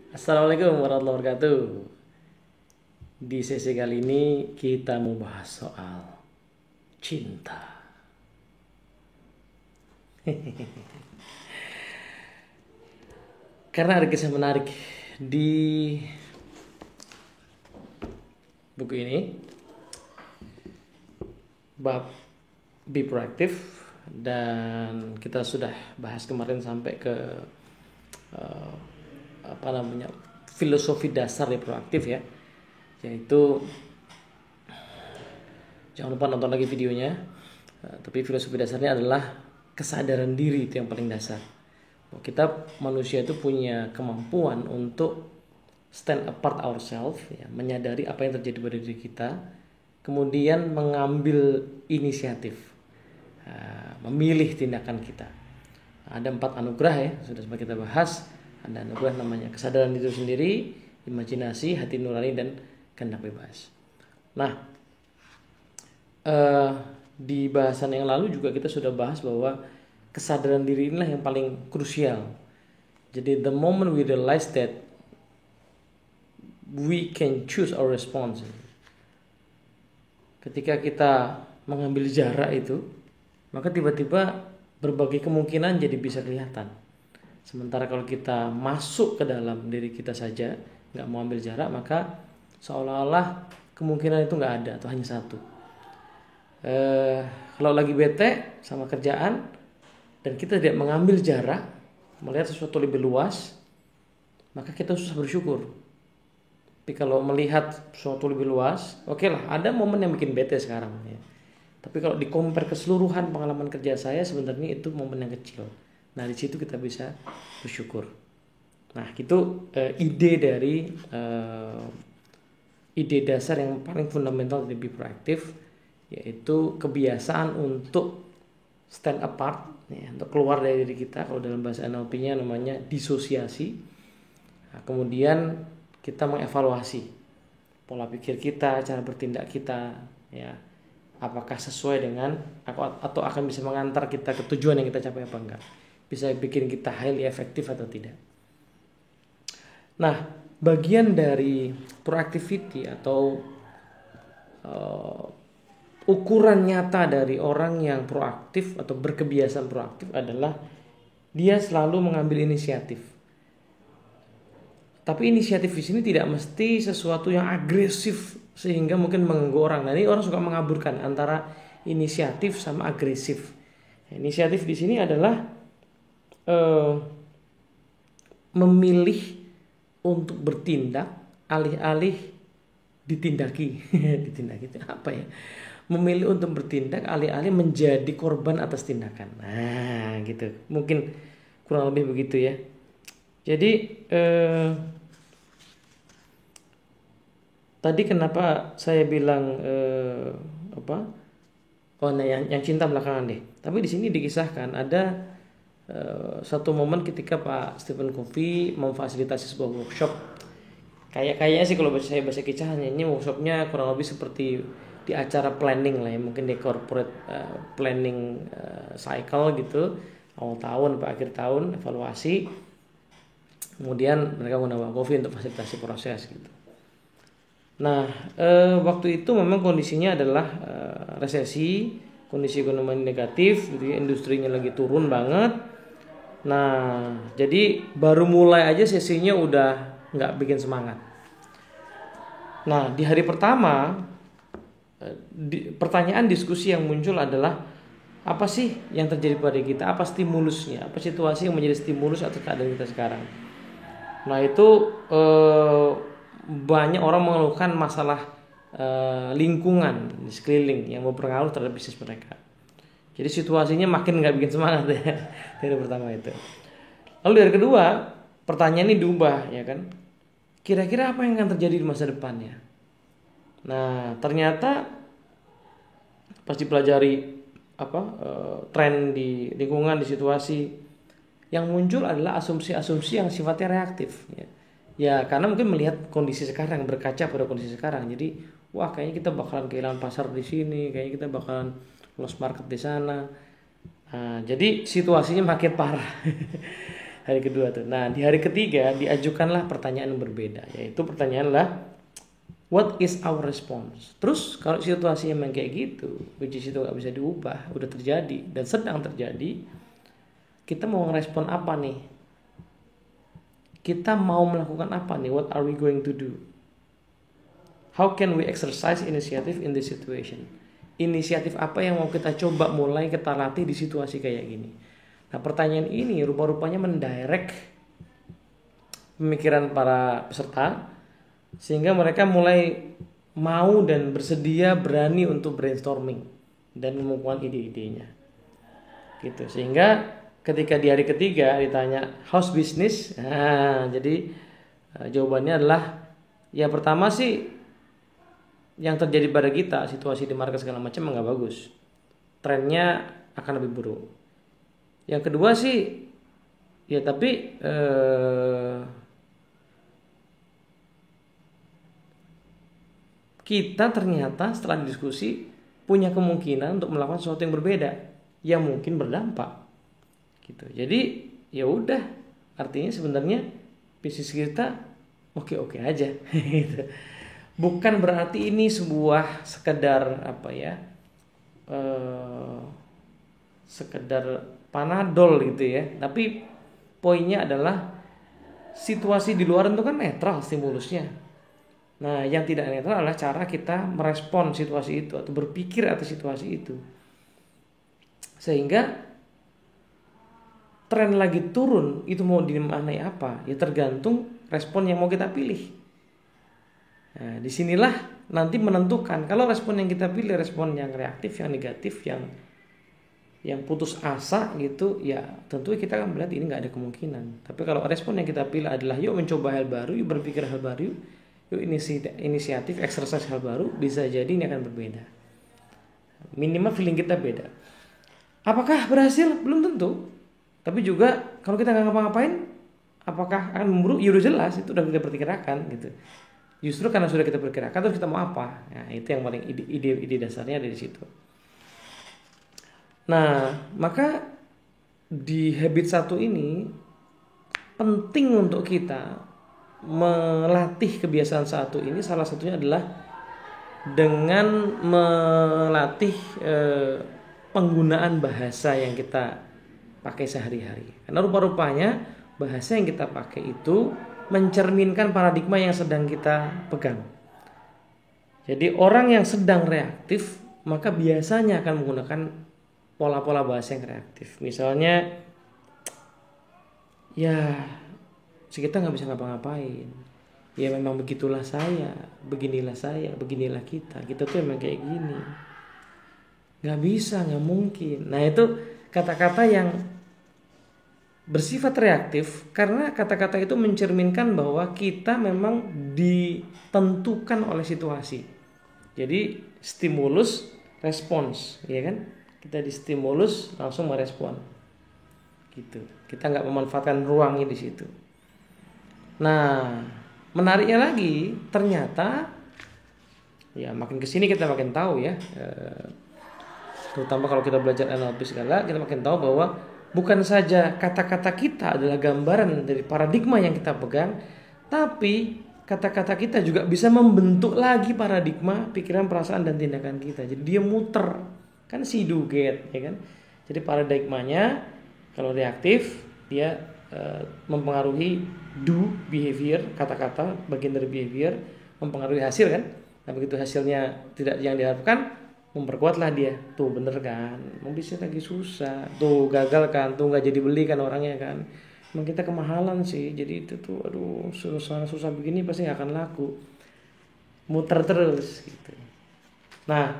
Assalamualaikum warahmatullahi wabarakatuh. Di sesi kali ini kita mau bahas soal cinta. Karena ada kisah menarik di buku ini, bab Be Proactive, dan kita sudah bahas kemarin sampai ke eh, filosofi dasar dari proaktif ya, yaitu jangan lupa nonton lagi videonya. Tapi filosofi dasarnya adalah kesadaran diri, itu yang paling dasar. Kita manusia itu punya kemampuan untuk stand apart ourselves, ya, menyadari apa yang terjadi pada diri kita, kemudian mengambil inisiatif, memilih tindakan kita. Ada 4 anugerah ya, sudah sempat kita bahas. Ada anugerah namanya kesadaran diri sendiri, imajinasi, hati nurani, dan kehendak bebas. Nah, di bahasan yang lalu juga kita sudah bahas bahwa kesadaran diri inilah yang paling krusial. Jadi the moment we realize that we can choose our response, ketika kita mengambil jarak itu, maka tiba-tiba berbagai kemungkinan jadi bisa kelihatan. Sementara kalau kita masuk ke dalam diri kita saja, nggak mau ambil jarak, maka seolah-olah kemungkinan itu nggak ada atau hanya satu. Kalau lagi bete sama kerjaan dan kita tidak mengambil jarak, melihat sesuatu lebih luas, maka kita susah bersyukur. Tapi kalau melihat sesuatu lebih luas, oke lah, ada momen yang bikin bete sekarang ya. Tapi kalau di-compare keseluruhan pengalaman kerja saya, sebenarnya itu momen yang kecil. Nah, di situ kita bisa bersyukur. Nah, itu ide dari ide dasar yang paling fundamental dari Be Proactive, yaitu kebiasaan untuk stand apart, ya, untuk keluar dari diri kita. Kalau dalam bahasa NLP-nya namanya disosiasi. Nah, kemudian kita mengevaluasi pola pikir kita, cara bertindak kita, ya, apakah sesuai dengan atau akan bisa mengantar kita ke tujuan yang kita capai apa enggak, bisa bikin kita highly efektif atau tidak. Nah, bagian dari proactivity atau ukuran nyata dari orang yang proaktif atau berkebiasaan proaktif adalah dia selalu mengambil inisiatif. Tapi inisiatif di sini tidak mesti sesuatu yang agresif sehingga mungkin mengganggu orang. Nah, ini orang suka mengaburkan antara inisiatif sama agresif. Inisiatif di sini adalah memilih untuk bertindak alih-alih ditindaki. Ditindaki itu apa ya? Memilih untuk bertindak alih-alih menjadi korban atas tindakan. Nah, gitu. Mungkin kurang lebih begitu ya. Jadi tadi kenapa saya bilang Oh, nah yang cinta belakangan deh. Tapi di sini dikisahkan ada satu momen ketika Pak Stephen Covey memfasilitasi sebuah workshop. Kayaknya sih kalau saya baca kisahnya ini workshopnya kurang lebih seperti di acara planning lah ya, mungkin di corporate planning cycle gitu, awal tahun sampai akhir tahun evaluasi. Kemudian mereka menggunakan Covey untuk fasilitasi proses gitu. Nah, waktu itu memang kondisinya adalah resesi, kondisi ekonomi negatif, gitu ya, industrinya lagi turun banget. Nah, jadi baru mulai aja sesinya udah nggak bikin semangat. Nah, di hari pertama, pertanyaan diskusi yang muncul adalah apa sih yang terjadi pada kita? Apa stimulusnya? Apa situasi yang menjadi stimulus atas keadaan kita sekarang? Nah, itu banyak orang mengeluhkan masalah lingkungan di sekeliling yang berpengaruh terhadap bisnis mereka. Jadi situasinya makin nggak bikin semangat ya dari pertama itu. Lalu dari kedua, pertanyaan ini diubah ya kan. Kira-kira apa yang akan terjadi di masa depannya? Nah, ternyata pas dipelajari tren di lingkungan, di situasi, yang muncul adalah asumsi-asumsi yang sifatnya reaktif ya. Ya karena mungkin melihat kondisi sekarang, berkaca pada kondisi sekarang. Jadi wah kayaknya kita bakalan kehilangan pasar di sini, kayaknya kita bakalan lost market di sana. Nah, jadi situasinya makin parah. Hari kedua tuh. Nah, di hari ketiga diajukanlah pertanyaan yang berbeda, yaitu pertanyaanlah what is our response? Terus kalau situasi emang kayak gitu, which is itu nggak bisa diubah, udah terjadi dan sedang terjadi, kita mau ngerespon apa nih? Kita mau melakukan apa nih? What are we going to do? How can we exercise initiative in this situation? Inisiatif apa yang mau kita coba mulai kita latih di situasi kayak gini? Nah, pertanyaan ini rupa-rupanya mendirect pemikiran para peserta sehingga mereka mulai mau dan bersedia berani untuk brainstorming dan mengumpulkan ide-idenya. Gitu. Sehingga ketika di hari ketiga ditanya how's business? Nah, jadi jawabannya adalah ya pertama sih yang terjadi pada kita, situasi di market segala macam nggak bagus. Trennya akan lebih buruk. Yang kedua sih ya tapi kita ternyata setelah diskusi punya kemungkinan untuk melakukan sesuatu yang berbeda yang mungkin berdampak gitu. Jadi ya udah, artinya sebenarnya bisnis kita oke-oke aja gitu. Bukan berarti ini sebuah sekedar apa ya, sekedar panadol gitu ya. Tapi poinnya adalah situasi di luar itu kan netral stimulusnya. Nah, yang tidak netral adalah cara kita merespon situasi itu atau berpikir atas situasi itu. Sehingga tren lagi turun itu mau dimaknai apa? Ya tergantung respon yang mau kita pilih. Nah, disinilah nanti menentukan kalau respon yang kita pilih respon yang reaktif, yang negatif, yang putus asa gitu, ya tentu kita akan melihat ini nggak ada kemungkinan. Tapi kalau respon yang kita pilih adalah yuk mencoba hal baru, yuk berpikir hal baru, yuk inisiatif, exercise hal baru, bisa jadi ini akan berbeda. Minimal feeling kita beda. Apakah berhasil? Belum tentu. Tapi juga kalau kita nggak ngapa-ngapain, apakah akan memburuk? Ya udah jelas, itu udah kita perkirakan gitu. Justru karena sudah kita perkirakan, terus kita mau apa? Nah, itu yang paling ide dasarnya dari situ. Nah, maka di habit 1 ini penting untuk kita melatih kebiasaan 1 ini. Salah satunya adalah dengan melatih penggunaan bahasa yang kita pakai sehari-hari. Karena rupa-rupanya bahasa yang kita pakai itu mencerminkan paradigma yang sedang kita pegang. Jadi orang yang sedang reaktif maka biasanya akan menggunakan pola-pola bahasa yang reaktif. Misalnya, ya kita nggak bisa ngapa-ngapain. Ya memang begitulah saya, beginilah saya, beginilah kita. Kita tuh emang kayak gini. Nggak bisa, nggak mungkin. Nah itu kata-kata yang bersifat reaktif karena kata-kata itu mencerminkan bahwa kita memang ditentukan oleh situasi. Jadi stimulus respons, ya kan? Kita distimulus langsung merespon. Gitu. Kita nggak memanfaatkan ruangnya di situ. Nah, menariknya lagi ternyata ya makin kesini kita makin tahu ya. Terutama kalau kita belajar NLP segala, kita makin tahu bahwa bukan saja kata-kata kita adalah gambaran dari paradigma yang kita pegang, tapi kata-kata kita juga bisa membentuk lagi paradigma, pikiran, perasaan, dan tindakan kita. Jadi dia muter, kan see do get, ya kan? Jadi paradigmanya kalau reaktif dia mempengaruhi do behavior, kata-kata bagian dari behavior, mempengaruhi hasil kan? Nah begitu hasilnya tidak yang diharapkan, memperkuatlah dia. Tuh bener kan, mau bisnis lagi susah, tuh gagal kan, tuh nggak jadi beli kan orangnya kan, emang kita kemahalan sih, jadi itu tuh aduh susah begini pasti nggak akan laku, muter terus gitu. Nah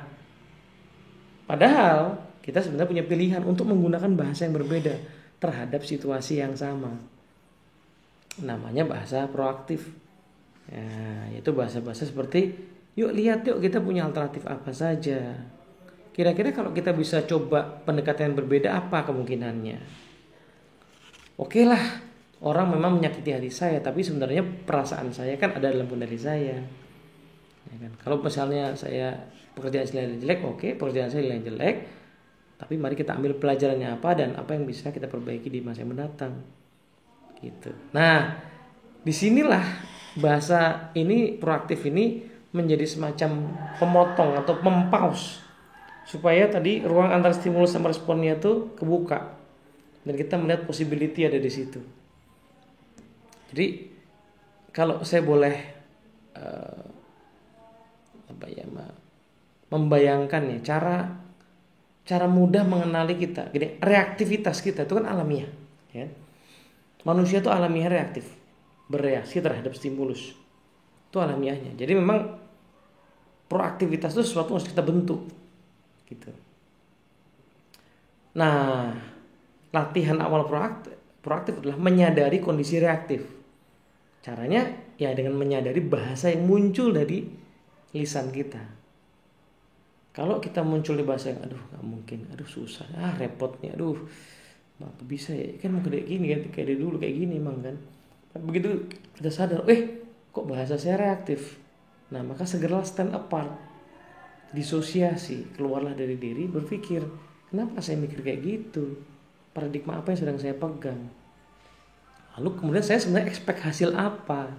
padahal kita sebenarnya punya pilihan untuk menggunakan bahasa yang berbeda terhadap situasi yang sama, namanya bahasa proaktif ya, yaitu bahasa-bahasa seperti yuk lihat yuk kita punya alternatif apa saja. Kira-kira kalau kita bisa coba pendekatan yang berbeda apa kemungkinannya? Oke lah, orang memang menyakiti hati saya, tapi sebenarnya perasaan saya kan ada dalam kendali saya. Ya kan? Kalau misalnya saya pekerjaan saya jelek, oke, pekerjaan saya jelek, tapi mari kita ambil pelajarannya apa dan apa yang bisa kita perbaiki di masa yang mendatang. gitu. Nah, disinilah bahasa ini proaktif ini menjadi semacam pemotong atau pempause supaya tadi ruang antara stimulus sama responnya tuh kebuka dan kita melihat possibility ada di situ. Jadi kalau saya boleh membayangkan ya cara mudah mengenali kita. Gini, reaktivitas kita itu kan alamiah, ya. Manusia itu alamiah reaktif, bereaksi terhadap stimulus. Itu alamiahnya. Jadi memang proaktivitas itu sesuatu yang harus kita bentuk, gitu. Nah, latihan awal proaktif adalah menyadari kondisi reaktif. Caranya ya dengan menyadari bahasa yang muncul dari lisan kita. Kalau kita muncul di bahasa yang aduh nggak mungkin, aduh susah, repotnya, aduh apa bisa ya, kan mau kayak gini kan, kayak dari dulu kayak gini emang kan. Begitu kita sadar, kok bahasa saya reaktif. Nah maka segeralah stand apart, disosiasi, keluarlah dari diri, berpikir kenapa saya mikir kayak gitu, paradigma apa yang sedang saya pegang. Lalu kemudian saya sebenarnya expect hasil apa.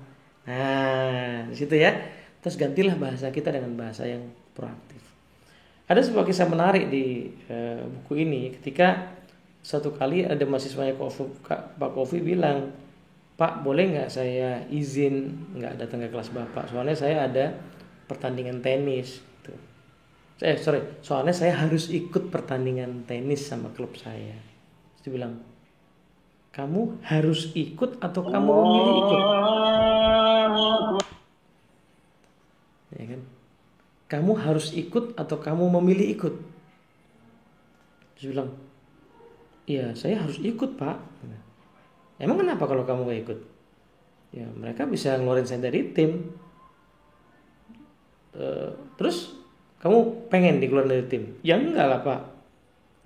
Nah di situ ya. Terus gantilah bahasa kita dengan bahasa yang proaktif. Ada sebuah kisah menarik di buku ini ketika suatu kali ada mahasiswanya Pak Kofi bilang, Pak boleh nggak saya izin nggak datang ke kelas Bapak, soalnya saya ada pertandingan tenis. Gitu. Soalnya saya harus ikut pertandingan tenis sama klub saya. Terus dia bilang, kamu harus ikut atau kamu memilih ikut? Ya kan? Kamu harus ikut atau kamu memilih ikut? Terus bilang, iya saya harus ikut Pak. Emang kenapa kalau kamu gak ikut? Ya mereka bisa ngeluarin saya dari tim. Terus kamu pengen dikeluarin dari tim? Ya enggak lah Pak.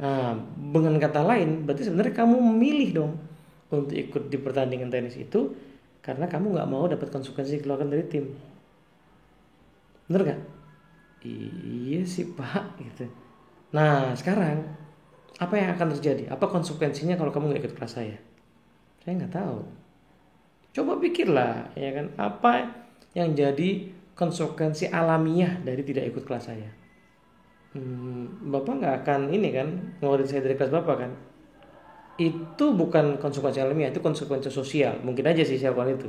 Nah dengan kata lain berarti sebenarnya kamu memilih dong untuk ikut di pertandingan tenis itu karena kamu gak mau dapat konsekuensi dikeluarkan dari tim. Bener gak? Iya sih Pak gitu. Nah sekarang apa yang akan terjadi? Apa konsekuensinya kalau kamu gak ikut kelas saya? Saya gak tahu. Coba pikirlah ya kan, apa yang jadi konsekuensi alamiah dari tidak ikut kelas saya. Bapak gak akan ini kan ngeluarin saya dari kelas Bapak kan. Itu bukan konsekuensi alamiah, itu konsekuensi sosial. Mungkin aja sih saya lakukan itu.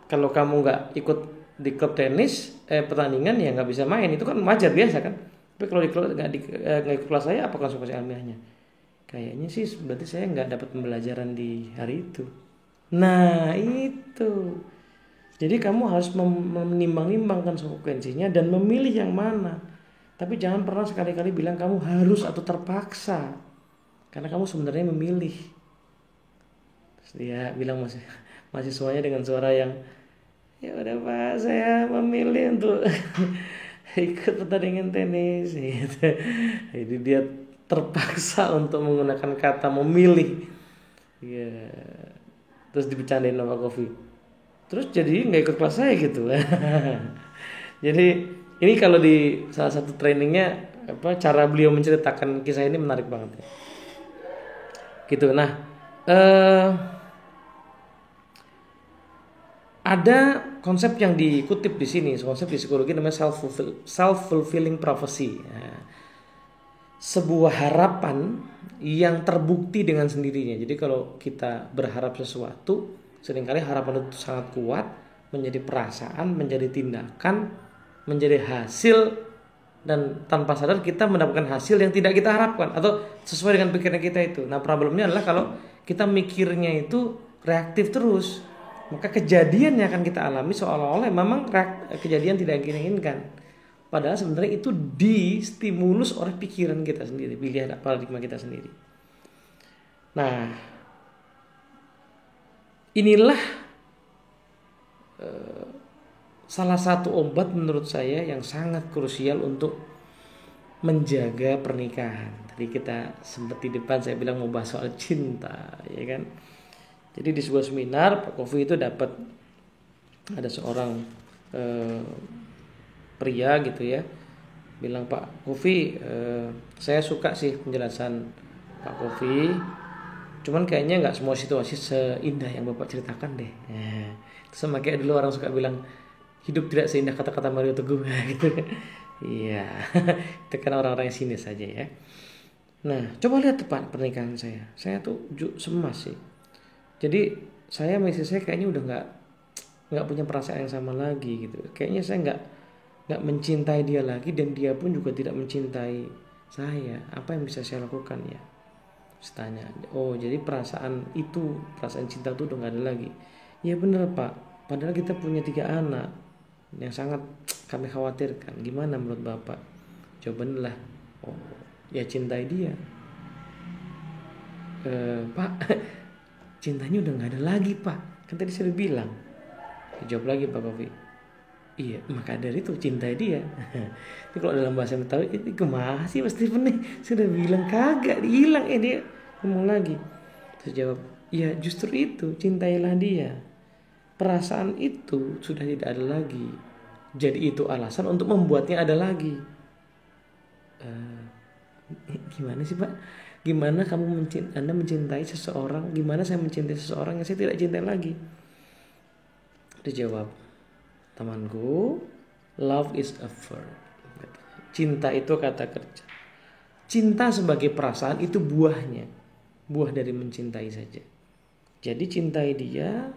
Kalau kamu nggak ikut di klub tenis pertandingan ya nggak bisa main, itu kan wajar biasa kan. Tapi kalau nggak ikut kelas saya, apa konsekuensi ilmiahnya? Kayaknya sih berarti saya nggak dapat pembelajaran di hari itu. Nah itu, jadi kamu harus menimbang-nimbang konsekuensinya dan memilih yang mana. Tapi jangan pernah sekali-kali bilang kamu harus atau terpaksa, karena kamu sebenarnya memilih. Terus dia bilang mahasiswanya dengan suara yang ya udah Pak saya memilih untuk ikut pertandingan tenis gitu. Jadi dia terpaksa untuk menggunakan kata memilih ya. Terus dibercandain sama Kofi, terus jadi nggak ikut kelas saya gitu. Jadi ini kalau di salah satu trainingnya cara beliau menceritakan kisah ini menarik banget ya. Gitu. Nah ada konsep yang dikutip di sini, konsep di psikologi namanya self-fulfilling prophecy. Nah, sebuah harapan yang terbukti dengan sendirinya. Jadi kalau kita berharap sesuatu, seringkali harapan itu sangat kuat, menjadi perasaan, menjadi tindakan, menjadi hasil, dan tanpa sadar kita mendapatkan hasil yang tidak kita harapkan atau sesuai dengan pikiran kita itu. Nah problemnya adalah kalau kita mikirnya itu reaktif terus, maka kejadian yang akan kita alami seolah-olah memang kejadian tidak kita inginkan. Padahal sebenarnya itu distimulus oleh pikiran kita sendiri, pilihan paradigma kita sendiri. Nah, inilah salah satu obat menurut saya yang sangat krusial untuk menjaga pernikahan. Tadi kita sempat di depan saya bilang mau bahas soal cinta, ya kan? Jadi di sebuah seminar Pak Kofi itu dapat ada seorang pria gitu ya, bilang Pak Kofi saya suka sih penjelasan Pak Kofi. Cuman kayaknya nggak semua situasi seindah yang Bapak ceritakan deh. Itu sama kayak dulu orang suka bilang hidup tidak seindah kata-kata Mario Teguh gitu. Iya, itu kan orang-orang yang sinis saja ya. Nah, coba lihat tepat pernikahan saya. Saya tuh cemas sih. Jadi saya istri saya kayaknya udah nggak punya perasaan yang sama lagi gitu. Kayaknya saya nggak mencintai dia lagi dan dia pun juga tidak mencintai saya. Apa yang bisa saya lakukan ya? Saya tanya. Oh, jadi perasaan cinta itu udah nggak ada lagi. Ya bener Pak. Padahal kita punya 3 anak yang sangat kami khawatirkan. Gimana menurut Bapak? Jawabannya lah, oh ya cintai dia. Pak, cintanya udah nggak ada lagi Pak. Kan tadi saya bilang. Dijawab lagi Pak Kofi. Iya, maka dari itu cintai dia. Ini kalau dalam bahasa Betawi ini kemana sih Mas Steven nih? Sudah bilang kagak, hilang dia ngomong lagi. Terus jawab, ya justru itu, cintailah dia. Perasaan itu sudah tidak ada lagi. Jadi itu alasan untuk membuatnya ada lagi. Gimana sih Pak? Gimana Anda mencintai seseorang? Gimana saya mencintai seseorang yang saya tidak cintai lagi? Dijawab, temanku, love is a verb. Cinta itu kata kerja. Cinta sebagai perasaan itu buahnya. Buah dari mencintai saja. Jadi cintai dia,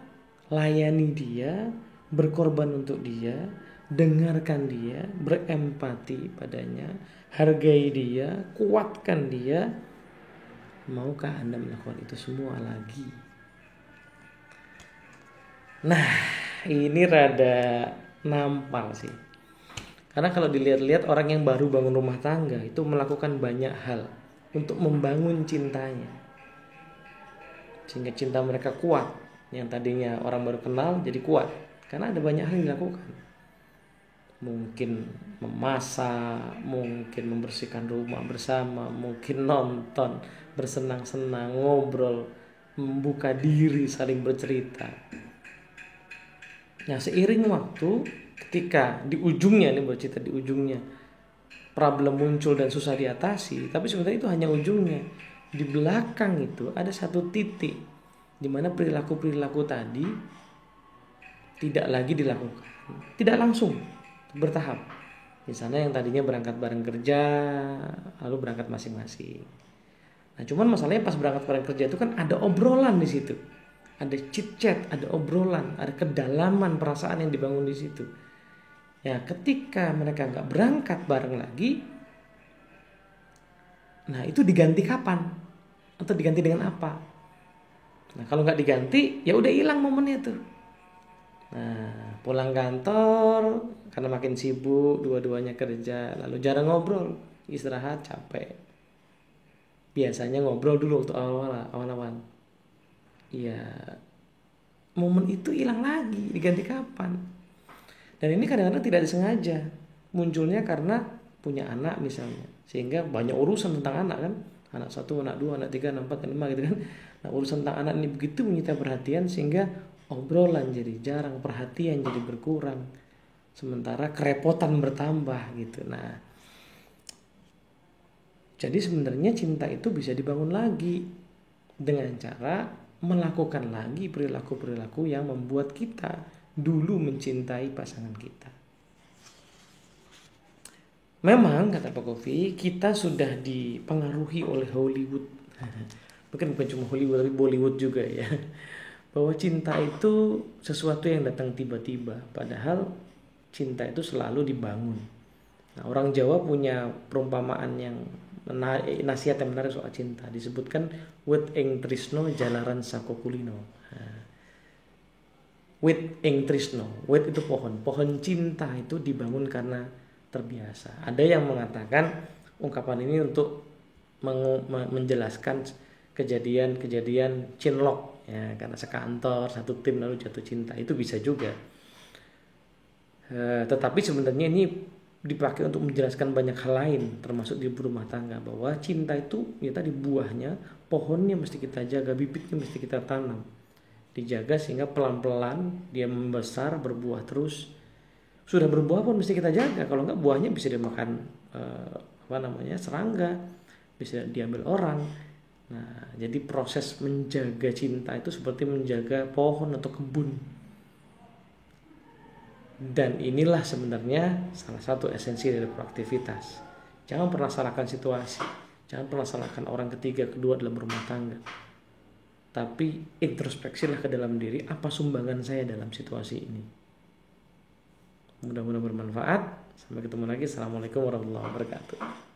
layani dia, berkorban untuk dia, dengarkan dia, berempati padanya, hargai dia, kuatkan dia. Maukah Anda melakukan itu semua lagi? Nah, ini rada nampal sih. Karena kalau dilihat-lihat orang yang baru bangun rumah tangga itu melakukan banyak hal untuk membangun cintanya. Sehingga cinta mereka kuat. Yang tadinya orang baru kenal jadi kuat. Karena ada banyak hal yang dilakukan. Mungkin memasak, mungkin membersihkan rumah bersama, mungkin nonton, bersenang-senang, ngobrol, membuka diri, saling bercerita. Nah, seiring waktu, ketika di ujungnya problem muncul dan susah diatasi, tapi sebenarnya itu hanya ujungnya. Di belakang itu ada satu titik di mana perilaku-perilaku tadi tidak lagi dilakukan, tidak langsung, bertahap. Misalnya yang tadinya berangkat bareng kerja, lalu berangkat masing-masing. Nah, cuman masalahnya pas berangkat bareng kerja itu kan ada obrolan di situ. Ada chit-chat, ada obrolan, ada kedalaman perasaan yang dibangun di situ. Ya, ketika mereka nggak berangkat bareng lagi, nah itu diganti kapan? Atau diganti dengan apa? Nah, kalau nggak diganti, ya udah hilang momennya tuh. Nah, pulang kantor karena makin sibuk, dua-duanya kerja, lalu jarang ngobrol, istirahat, capek. Biasanya ngobrol dulu waktu awal-awal. Ya, momen itu hilang lagi, diganti kapan? Dan ini kadang-kadang tidak disengaja, munculnya karena punya anak misalnya, sehingga banyak urusan tentang anak kan, anak 1, anak 2, anak 3, anak 4, anak 5 gitu kan. Nah, urusan tentang anak ini begitu menyita perhatian sehingga obrolan jadi jarang, perhatian jadi berkurang, sementara kerepotan bertambah gitu. Nah, jadi sebenarnya cinta itu bisa dibangun lagi dengan cara melakukan lagi perilaku-perilaku yang membuat kita dulu mencintai pasangan kita. Memang kata Pak Kofi, kita sudah dipengaruhi oleh Hollywood. Bukan cuma Hollywood tapi Bollywood juga ya. Bahwa cinta itu sesuatu yang datang tiba-tiba, padahal cinta itu selalu dibangun. Nah, orang Jawa punya perumpamaan yang nasihat yang menarik soal cinta, disebutkan wit ing trisno jalaran saka kulino. Wit ing trisno, wit itu pohon cinta itu dibangun karena terbiasa. Ada yang mengatakan ungkapan ini untuk menjelaskan kejadian cinlok ya, karena sekantor satu tim lalu jatuh cinta, itu bisa juga. Tetapi sebenarnya ini dipakai untuk menjelaskan banyak hal lain, termasuk di rumah tangga, bahwa cinta itu ya tadi buahnya, pohonnya mesti kita jaga, bibitnya mesti kita tanam, dijaga sehingga pelan-pelan dia membesar, berbuah terus. Sudah berbuah pun mesti kita jaga, kalau enggak buahnya bisa dimakan serangga, bisa diambil orang. Nah, jadi proses menjaga cinta itu seperti menjaga pohon atau kebun. Dan inilah sebenarnya salah satu esensi dari proaktivitas. Jangan pernah salahkan situasi, jangan pernah salahkan orang ketiga, kedua dalam rumah tangga. Tapi introspeksilah ke dalam diri, apa sumbangan saya dalam situasi ini. Mudah-mudahan bermanfaat. Sampai ketemu lagi. Assalamualaikum warahmatullahi wabarakatuh.